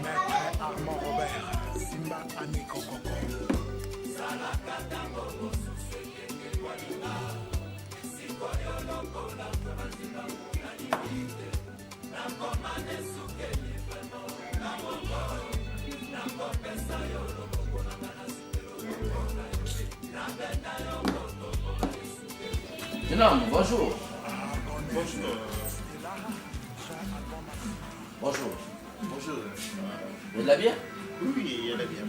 Maître Armand Robert, Simba Ami Kokoko. Jeune homme, bonjour. Bonjour. Bonjour. Vous avez de la bière? Oui, il y a la bière.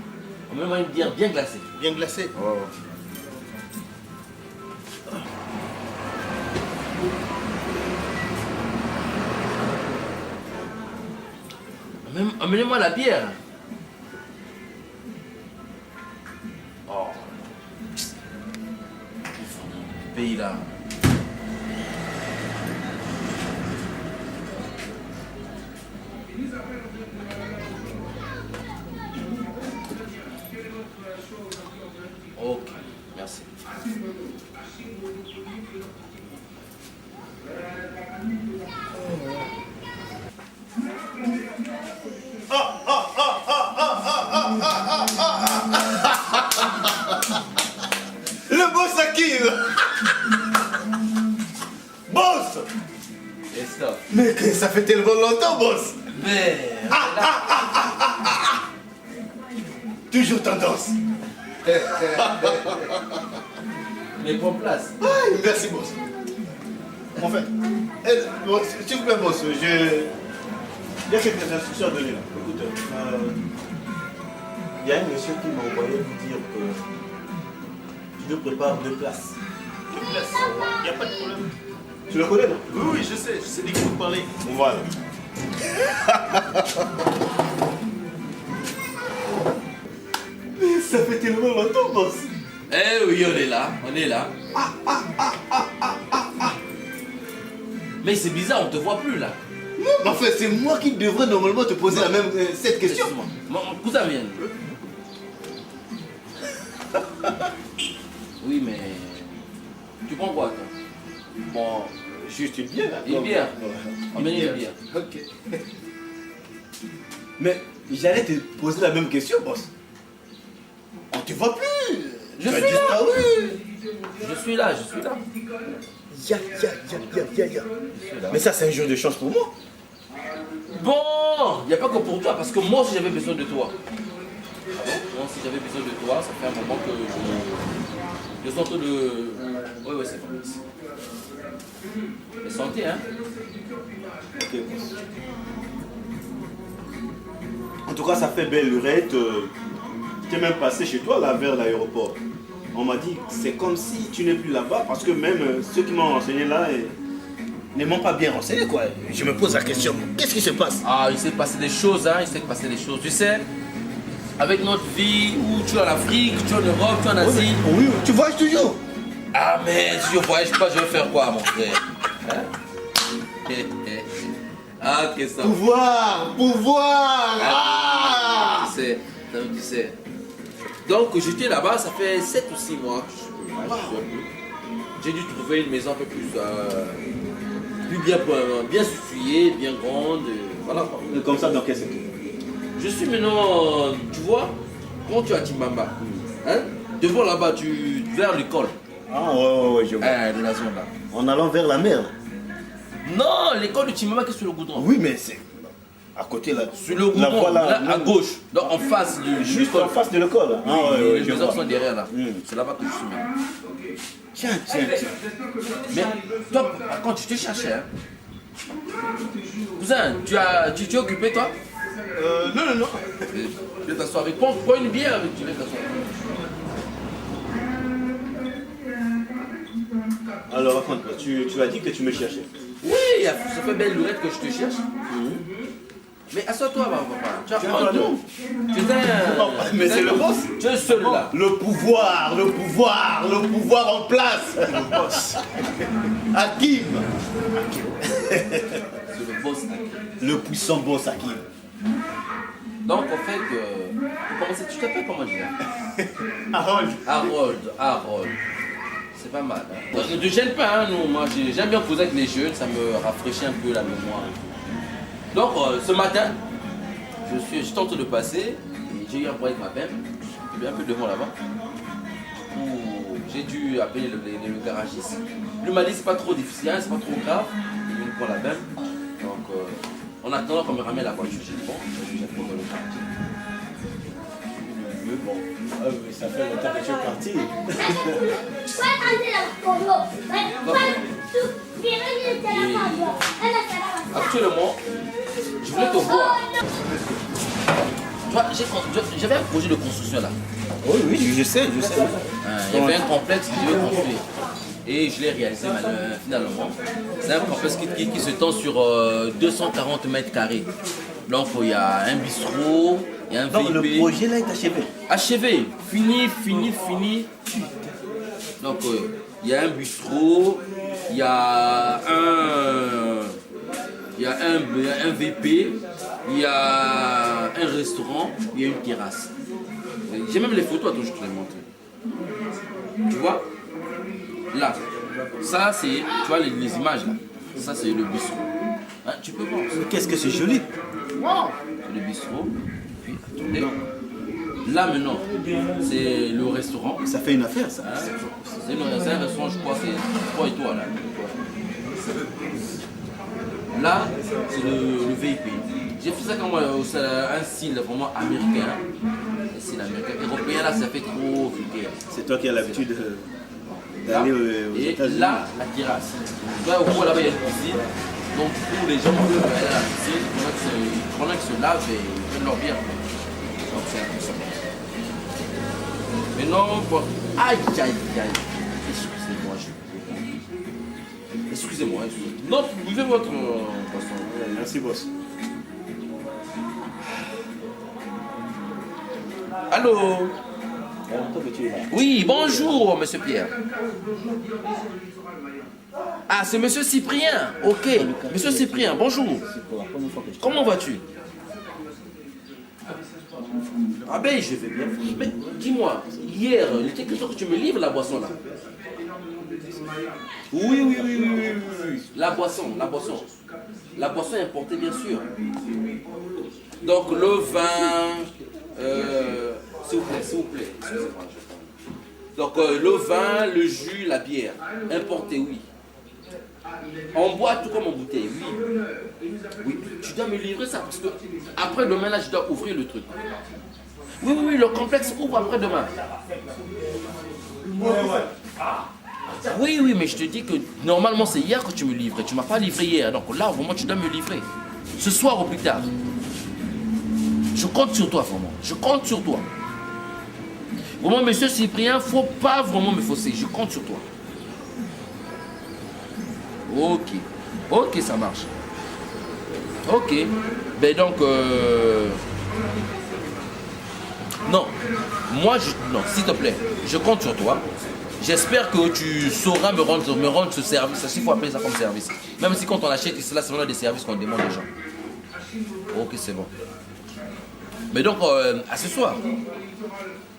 On me demande une bière bien glacée. Bien glacée. Oh. Amenez-moi la bière. Oh. Pays là. Ok, merci. Le boss Hakim. Boss. Et stop. Mais que ça fait tellement longtemps, boss. Mais... Toujours tendance. Mais prends place. Merci, boss. En fait, s'il vous plaît, boss, il y a quelques instructions à donner là. Écoute, il y a un monsieur qui m'a envoyé vous dire que tu nous prépares 2 places. 2 places, il n'y a pas de problème. Tu le connais, non? Oui, je sais de qui vous parlez. Voilà. Mais ça fait tellement longtemps, boss. Eh oui, on est là, on est là. Mais c'est bizarre, on te voit plus là. Non, mais en fait, c'est moi qui devrais normalement te poser cette question. Excuse-moi. Mon cousin vient. Oui, mais... Tu prends quoi, toi? Bon, juste une bière. Une bière. Emmenez une bière. Ok. Mais j'allais te poser la même question, boss. On te voit plus. Je Tu as suis là. disparu. Je suis là, je suis là. Ya. Mais ça, c'est un jour de chance pour moi. Bon, il n'y a pas que pour toi, parce que moi aussi j'avais besoin de toi. Ah bon? Moi aussi j'avais besoin de toi, ça fait un moment que je sens le... Oui, c'est bon. Mais santé, hein. Ok, boss. En tout cas, ça fait belle lurette. J'étais même passé chez toi, là, vers l'aéroport. On m'a dit, c'est comme si tu n'es plus là-bas, parce que même ceux qui m'ont renseigné là ne m'ont pas bien renseigné, quoi. Je me pose la question, qu'est-ce qui se passe? Ah, il s'est passé des choses, hein, il s'est passé des choses. Tu sais, avec notre vie, où tu es en Afrique, tu es en Europe, tu es en Asie. Oui, tu voyages toujours. Ah, mais si je voyage pas, je vais faire quoi, mon frère? Hein? Ah, qu'est-ce que ça? Pouvoir. Tu sais. Donc, j'étais là-bas, ça fait 7 ou 6 mois que je suis là, j'ai dû trouver une maison un peu plus bien située, bien grande, voilà. Comme ça, dans quel secteur? Je suis maintenant, tu vois, quand tu es à Timbamba, hein, devant là-bas, vers l'école. Ah ouais, je vois. De la zone là. En allant vers la mer. Non, l'école de Timbamba qui est sur le goudron. Oui, mais c'est à côté là. Sur le goudron, là, à gauche, donc en face de Juste l'école. en face de l'école. Ah ouais, Les je maisons vois. sont derrière là. C'est là-bas que je suis maintenant. Tiens. Mais toi, par contre, je te cherchais. Hein. Cousin, tu es occupé toi? Non. Tu veux t'asseoir avec. Prends une bière avec, tu veux t'asseoir. Alors, raconte-moi, tu as dit que tu me cherchais. Oui, ça fait belle lurette que je te cherche. Mais assois-toi, papa. Tu as un nom. Mais c'est le boss. Tu es seul là. Le pouvoir en place. Le boss. Hakim. C'est le boss. Le puissant boss Hakim. Donc, en fait, tu t'appelles comment déjà? Harold. Harold. C'est pas mal. Hein. Ne te gêne pas, hein, non. Moi, j'aime bien causer avec les jeunes, ça me rafraîchit un peu la mémoire. Donc, ce matin, je suis en train de passer, et j'ai eu un problème avec ma belle, il est un peu devant là-bas. J'ai dû appeler le garagiste. Lui m'a dit c'est pas trop difficile, hein, c'est pas trop grave. Il me prend la belle. Donc, en attendant qu'on me ramène la voiture, j'ai dit bon, je vais prendre le quartier. Mais bon, ah oui, ça fait longtemps que tu es parti. Actuellement, je voulais te voir. Tu vois, j'avais un projet de construction là. Oui, oui, je sais. Il y avait un complexe que je devais construire. Et je l'ai réalisé finalement. C'est un complexe qui se tend sur 240 mètres carrés. Donc il y a un bistrot, il y a un Donc VIP. le projet là est achevé. Achevé, fini. Donc il y a un bistrot, il y a un VP, il y a un restaurant, il y a une terrasse. J'ai même les photos, attends, je te les montre. Tu vois? Là, ça c'est, tu vois les images là. Ça c'est le bistrot. Hein, tu peux voir. Qu'est-ce que c'est joli. Wow. C'est le bistrot. Puis, attendez. Là maintenant, c'est le restaurant. Ça fait une affaire ça. Hein? C'est un restaurant, je crois, c'est 3 étoiles là. Là, c'est le VIP. J'ai fait ça comme un style vraiment américain. Un style américain. Européen là, ça fait trop vulgaire. C'est toi qui as l'habitude d'aller aux Et États-Unis. là, la terrasse. Tu vois, au bout là-bas, il y a une piscine. Donc, pour les gens peuvent aller à la piscine, pendant qu'ils se lavent et ils prennent leur bière. Donc, c'est un peu ça. Mais non, quoi. Aïe. Excusez-moi. Non, buvez votre poisson. Merci boss. Allô? Il y a longtemps que tu es là. Oui, bonjour, monsieur Pierre. Ah, c'est monsieur Cyprien. Ok. Monsieur Cyprien, bonjour. C'est pour la première fois que je Comment vas-tu? Ah ben, je vais bien. Mais dis-moi, hier, il était question que tu me livres la boisson là. Oui. La boisson. La boisson est importée, bien sûr. Donc, le vin, s'il vous plaît. Excusez-moi. Donc, le vin, le jus, la bière. Importé, oui. En bois, tout comme en bouteille, oui. Oui, tu dois me livrer ça parce que après demain, là, je dois ouvrir le truc. Oui, le complexe ouvre après demain. Oui, mais je te dis que normalement, c'est hier que tu me livrais. Tu ne m'as pas livré hier. Donc là, vraiment, tu dois me livrer. Ce soir ou plus tard. Je compte sur toi, vraiment. Je compte sur toi. Vraiment, monsieur Cyprien, il ne faut pas vraiment me fausser. Je compte sur toi. Ok, ça marche. Ok. Ben donc, non. Non, s'il te plaît, je compte sur toi. J'espère que tu sauras me rendre ce service. Il faut appeler ça comme service. Même si quand on achète, c'est là, c'est vraiment des services qu'on demande aux gens. Ok, c'est bon. Mais donc, à ce soir.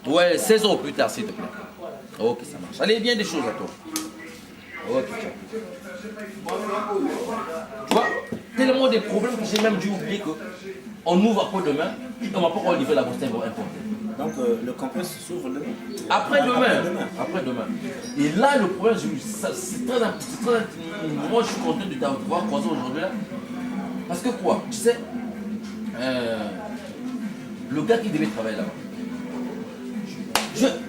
Ouais, 16 heures plus tard, s'il te plaît. Ok, ça marche. Allez, bien des choses à toi. Ok, ciao. Tu vois, tellement des problèmes que j'ai même dû oublier qu'on ouvre après demain et on va pas encore livrer la boîte importée. Donc le complexe s'ouvre demain. Après-demain. Et là, le problème, c'est très important. Moi, je suis content de t'avoir croisé aujourd'hui là. Parce que quoi, tu sais, le gars qui devait travailler là-bas,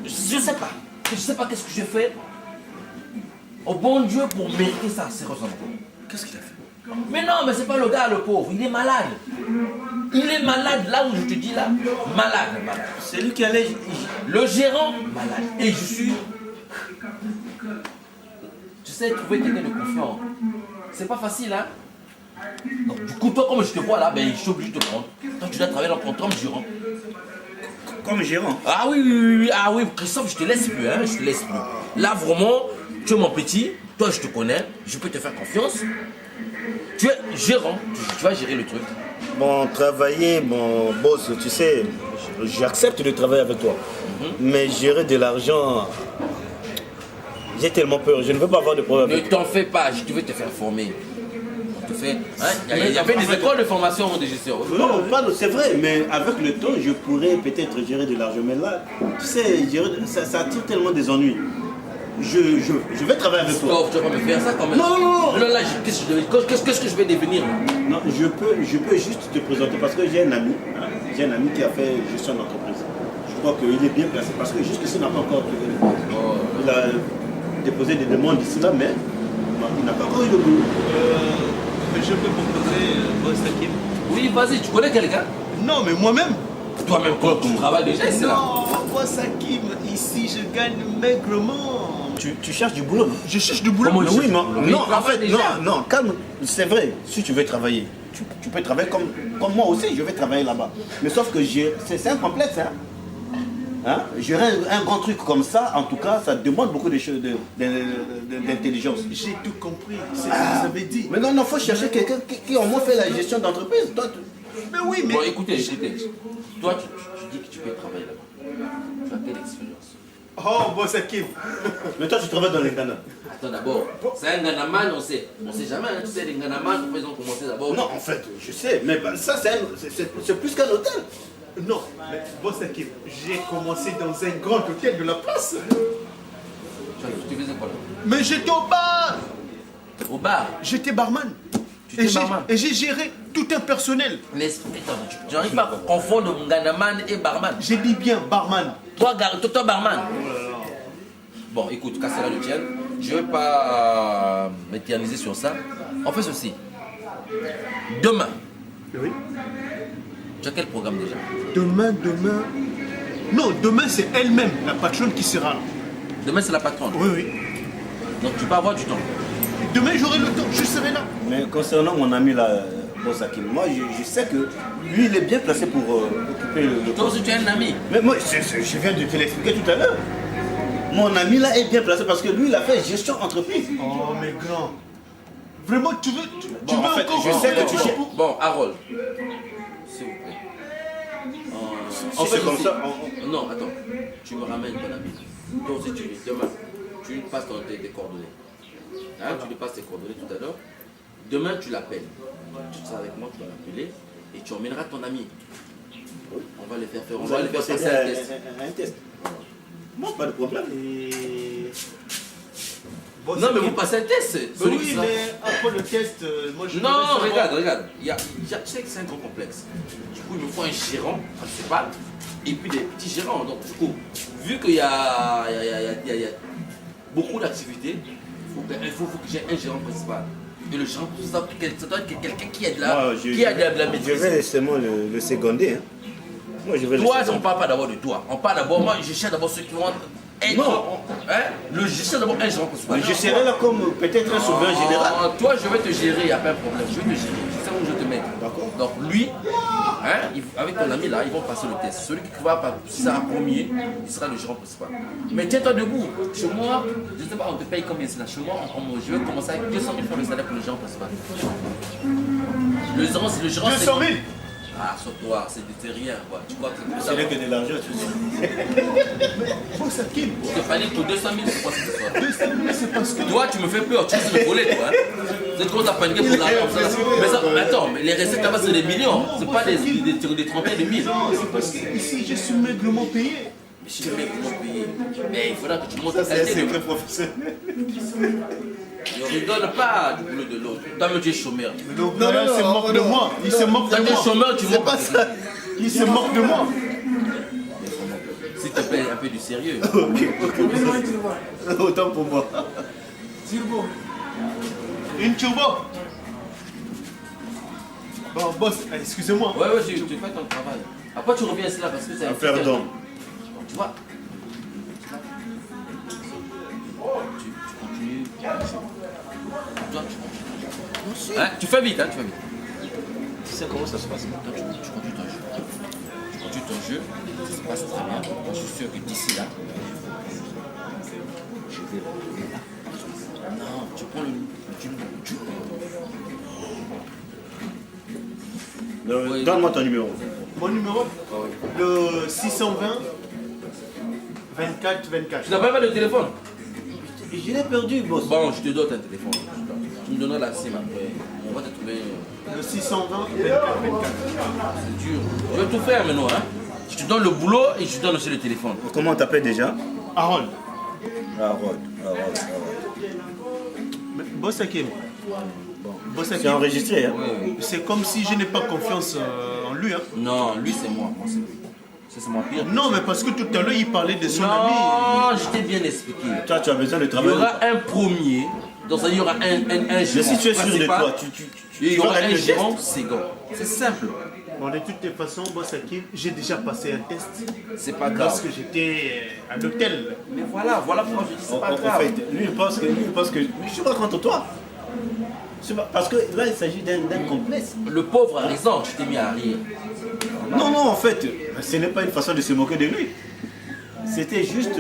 je sais pas. Je sais pas qu'est-ce que j'ai fait. Au bon Dieu pour mériter ça, sérieusement. Qu'est-ce qu'il a fait? Mais non, mais c'est pas le gars, le pauvre. Il est malade. Il est malade là où je te dis là. Malade. C'est lui qui allait. Le gérant, malade. Et je suis. Tu sais, trouver quelqu'un de confiant, c'est pas facile, hein. Donc, du coup, toi, comme je te vois là, ben, je suis obligé de te prendre. Toi, tu dois travailler en tant que gérant. Comme gérant. Ah oui. Ah oui, Christophe, je te laisse plus, hein. Je te laisse plus. Là, vraiment, tu es mon petit. Toi, je te connais. Je peux te faire confiance. Tu es gérant. Tu vas gérer le truc. Bon, travailler, mon boss, tu sais, j'accepte de travailler avec toi. Mais gérer de l'argent, J'ai tellement peur, je ne veux pas avoir de problème. Ne t'en fais pas, je vais te faire former. On te fait. Hein, il y avait des écoles de formation de gestion. Non, c'est vrai, mais avec le temps, je pourrais peut-être gérer de l'argent. Mais là, tu sais, ça attire tellement des ennuis. Je vais travailler avec toi. Stop, tu vas pas me faire ça quand même. Non. Là, qu'est-ce que je vais devenir là? Non, je peux juste te présenter parce que j'ai un ami qui a fait gestion d'entreprise. Je crois qu'il est bien placé parce que jusqu'ici, il n'a pas encore trouvé le boulot. Il a déposé des demandes ici là, mais il n'a pas encore eu le boulot. Je peux proposer Boss Hakim. Oui, vas-y, tu connais quelqu'un? Non, mais moi-même. Toi-même, quoi, tu travailles déjà ici là? Non, Boss Hakim, ici je gagne maigrement. Tu cherches du boulot, non? Je cherche du boulot. Comment Oui, mais il non, en travaille fait, déjà. non, calme. C'est vrai, si tu veux travailler, tu peux travailler comme moi aussi, je vais travailler là-bas. Mais sauf que c'est un complexe, hein. Gérer un grand truc comme ça, en tout cas, ça demande beaucoup de choses d'intelligence. J'ai tout compris, c'est ce que vous avez dit. Mais non, il faut chercher quelqu'un qui au moins fait la gestion d'entreprise. Mais oui, mais... Bon, écoutez. Toi, tu dis que tu peux travailler là-bas. Tu as quelle expérience? Oh, Boss Hakim. Mais toi, tu travailles dans les Ghana. Attends d'abord, c'est un Ganaman, on sait jamais, hein, tu sais, les Ganaman, ils ont commencé d'abord. Non, en fait, je sais, mais ça, c'est plus qu'un hôtel. Non, mais Boss Hakim, j'ai commencé dans un grand hôtel de la place. Tu faisais quoi là? Mais j'étais au bar. Au bar? J'étais barman. étais barman. Et j'ai géré tout un personnel. Mais attends, tu n'arrives pas à confondre Ganaman et barman. J'ai dit bien barman. Toi, barman. Bon, écoute, casse-la le tien. Je ne vais pas m'éterniser sur ça. On fait ceci. Demain. Oui. Tu as quel programme déjà? Demain. Non, demain c'est elle-même, la patronne qui sera là. Demain, c'est la patronne. Oui. Donc, tu peux avoir du temps. Demain, j'aurai le temps, je serai là. Mais concernant mon ami là, Boss Hakim, moi je sais que lui il est bien placé pour occuper le Toi poste. aussi, tu es un ami. Mais moi, je viens de te l'expliquer tout à l'heure. Mon ami là est bien placé parce que lui il a fait gestion entreprise. Oh, mais grand. Vraiment, tu veux Bon, en fait, encore... je sais que tu cherches. Bon, Harold. S'il vous plaît. Si c'est comme ça, Non, attends. Tu me ramènes ton ami. Toi aussi, demain, tu lui passes tes coordonnées. Hein, tu lui passes tes coordonnées tout à l'heure. Demain, tu l'appelles. Tu seras avec moi, tu vas l'appeler et tu emmèneras ton ami. On va les faire faire. On va les faire passer un test. Un test. Moi, pas de problème. Bon, Non, mais vous passez un test. Celui qui Oui, sera- mais après le test, moi je... Non, regarde. Tu sais que c'est un grand complexe. Du coup, il me faut un gérant principal et puis des petits gérants. Donc, du coup, vu qu'il y a beaucoup d'activités, il faut que j'ai un gérant principal. Et le gérant principal, ça doit être quelqu'un qui a de la Je maîtrise. vais seulement le seconder. Hein. Moi, je vais Toi, le on ne parle pas d'abord de toi. On parle d'abord, moi, je cherche d'abord ceux qui vont être. Non. Je cherche d'abord un gérant principal. Je serai là comme peut-être un souverain général. Toi, je vais te gérer, il n'y a pas de problème. Je vais te gérer. Je sais où je te mets. D'accord. Donc, lui, avec ton ami là, ils vont passer le test. Celui qui va passer en premier, il sera le gérant principal. Mais tiens-toi debout. Chez moi, je ne sais pas, on te paye combien c'est là. Chez moi, je vais commencer avec 200 000 francs de salaire pour le gérant principal. Le gérant, 200 000. Ah, sur toi, c'est rien. Quoi. Tu crois que c'est C'est ça? là que de l'argent, tu sais. Boss Hakim, Je te fallait pour 200 000, c'est quoi cette histoire? 200 000, c'est parce que... Toi, tu me fais peur, tu sais me voler, toi. Hein. Tu commences à paniquer pour l'argent. Mais attends, mais les recettes là-bas, c'est des millions. C'est pas des trentaines de mille. Non, c'est parce que ici je suis maigrement payé. Mais je sais même comment payer. Mais il faudra que tu montes ta C'est un qualité. secret professionnel. Ne rigole pas du boulot de l'autre. Toi, tu es chômeur. Donc voilà, il se moque de moi. Il se moque Toi, de tu es moi. chômeur, tu montes. pas ça. Il se moque de moi. S'il te plaît, un peu du sérieux. Autant pour moi. Une turbo. Bon, boss, excusez-moi. Ouais, tu fais ton travail. Après, tu reviens ici là parce que c'est un Affaire petit- d'homme. Tu vois. Tu continues. Toi, tu continues. Hein, tu fais vite, tu fais vite. Tu sais comment ça se passe? Toi, tu continues ton jeu. Tu continues ton jeu, ça se passe très bien. Moi, je suis sûr que d'ici là, je vais le là. Non, tu prends Oui. Donne-moi ton numéro. Mon numéro, le 620 24 24. Tu n'as pas le téléphone? Je l'ai perdu, boss. Bon, je te donne un téléphone. Tu me donneras la SIM après. On va te trouver. Le 620 24 24. C'est dur. Je vais tout faire maintenant. Hein. Je te donne le boulot et je te donne aussi le téléphone. Comment on t'appelle déjà? Harold. Harold. Mais Boss Hakim. Boss C'est Hakim. enregistré, hein? Oui. C'est comme si je n'ai pas confiance en lui. Hein. Non, lui c'est moi. Moi, c'est mon pire. Non, mais parce que tout à l'heure, il parlait de son ami. Non, je t'ai bien expliqué. Toi, tu as besoin de Il y travailler. aura un premier. Donc ça, il y aura un Mais gérant. si tu es sûr de principal, toi, et il y vas aura gagner un le test. gérant second. C'est simple. Bon, de toutes les façons, Boss Hakim, j'ai déjà passé un test C'est pas grave. lorsque j'étais à l'hôtel. Mais voilà pourquoi je dis c'est pas En grave. fait, lui, il pense que je suis pas contre toi. C'est pas- Parce que là, il s'agit d'un complexe. Le pauvre a raison, tu t'es mis à rire. Non, en fait, ce n'est pas une façon de se moquer de lui. C'était juste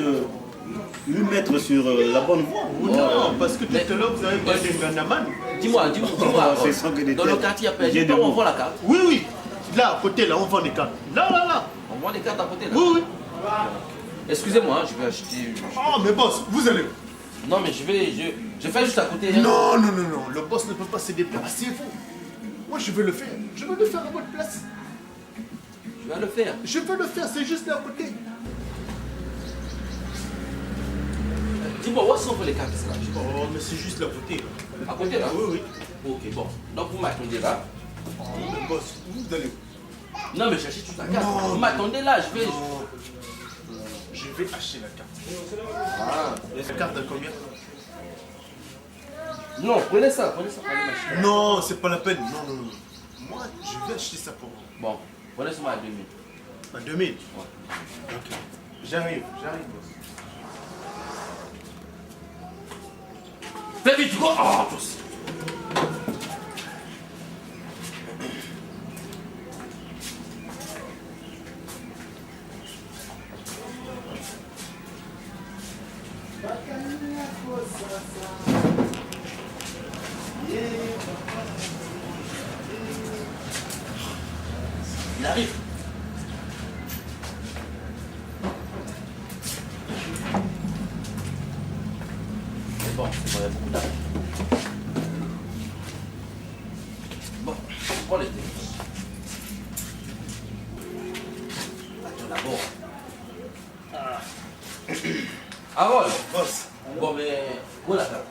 lui mettre sur la bonne voie. Non, parce que tout Mais- à l'heure, vous avez parlé de Gandaman. Dis-moi. C'est sans que des Dans le têtes. quartier, après, J'ai dis de pas où on mots. voit la carte. Oui, oui. Là, à côté, là, on vend des cartes. Là. On voit les cartes à côté là. Oui, oui. Excusez-moi, hein, je vais acheter. Ah, mais boss, vous allez. Non, mais je fais juste à côté. hein. Non. Le boss ne peut pas se déplacer. Moi, je veux le faire. Je veux le faire à votre place. Je vais le faire. Je veux le faire, c'est juste là à côté. Dis-moi, où sont les cartes là? Oh, mais c'est juste là à côté. Là. À côté là? Oui. Ok, bon. Donc vous m'attendez là. Oh, mais boss, vous allez. Non, mais j'achète toute la carte. Non. Vous m'attendez là, je vais. Je vais acheter la carte. Ah. La carte à combien? Non, prenez ça, allez m'acheter. Non, c'est pas la peine. Non. Moi, je vais acheter ça pour vous. Bon, prenez ça à 2000. À 2000. Ok. J'arrive, boss. Fais vite, go! Oh, tous. Il arrive. C'est bon, c'est bon, il y a beaucoup d'argent. Bon, prends les téléphones. Attends d'abord. Ah voilà. Boss, Bon, mais où la carte?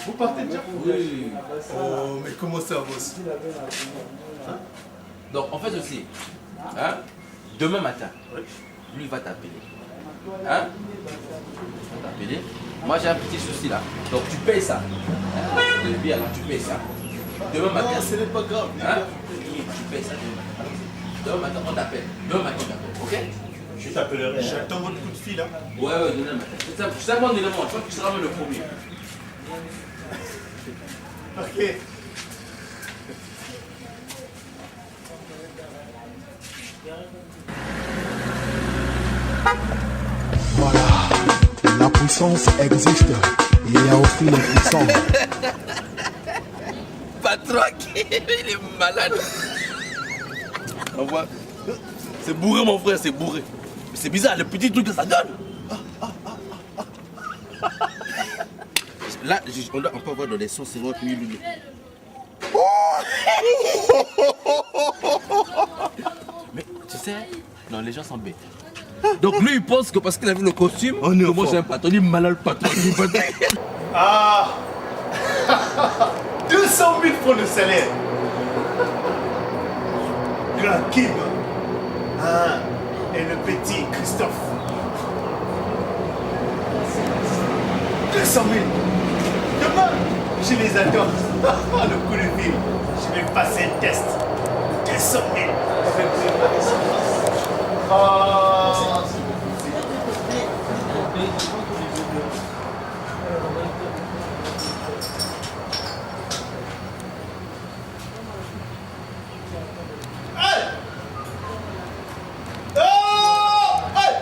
vous partez déjà? Oui. Oh, mais comment ça, boss? Donc, en fait aussi, hein, demain matin, Oui. lui va t'appeler. Hein? Il va t'appeler. Moi, j'ai un petit souci là. Donc, tu payes ça. Hein? Le billet là, tu payes ça. Demain matin. Non, ce n'est pas grave. Hein? Tu payes ça demain matin. Demain matin, on t'appelle. Demain matin, on t'appelle. Ok? Je t'appellerai. J'attends votre coup de fil, là. Ouais, demain matin. C'est un bon élément. Je crois que tu seras même le premier. Ok. Voilà, la puissance existe. Il y a aussi les puissants. Pas tranquille, il est malade. On voit. C'est bourré, mon frère, c'est bourré. Mais c'est bizarre, le petit truc que ça donne. Là, on peut avoir dans les sons, c'est vrai que lui. Mais tu sais, non, les gens sont bêtes. Donc lui, il pense que parce qu'il a vu le costume, On est que au moi fond. j'ai un patron, il est malade patron. Il est patron. Ah 200 000 francs de salaire. Grand Kim. Ah, et le petit Christophe. 200 000. Demain, je les attends. Le coup de fil. Je vais passer le test. 200 000. Ah. Hey! Oh! Hey!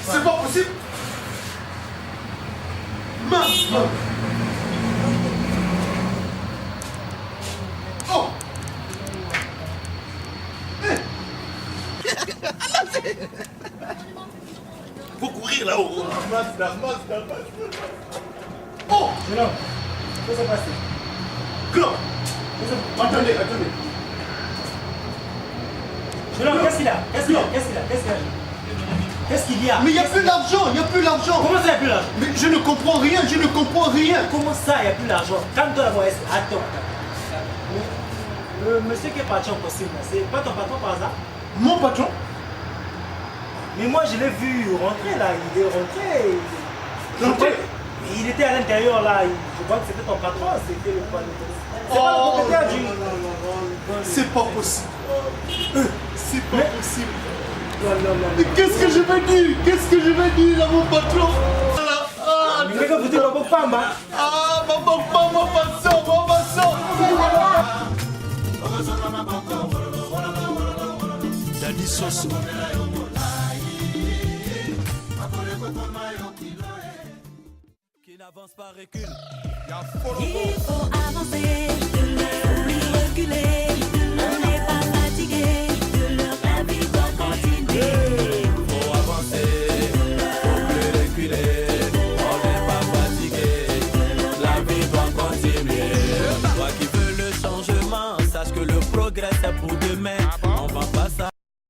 C'est pas possible! Mince! Oh! Faut courir là-haut. Darmas. Oh! Jeune homme, qu'est-ce qui s'est passé? Claude! Attendez. Jeune homme, qu'est-ce qu'il a? Qu'est-ce qu'il y a? Mais il n'y a plus d'argent, Comment ça, il n'y a plus l'argent? Mais je ne comprends rien. Comment ça, il n'y a plus d'argent? Calme-toi d'abord, attends. Le monsieur qui est parti en costume, c'est pas ton patron par hasard? Mon patron? Mais moi, je l'ai vu rentrer là, il est rentré. Rentré? Il était à l'intérieur là, je crois que c'était ton patron, c'était le patron. C'est pas le propriétaire du... C'est pas possible. C'est pas possible. Non. Mais qu'est-ce que je vais dire à mon patron? Mais quelqu'un vous dit Babo Pamba. Ah, maman, passons. Daddy Soso. Qui n'avance pas recule. Il faut avancer.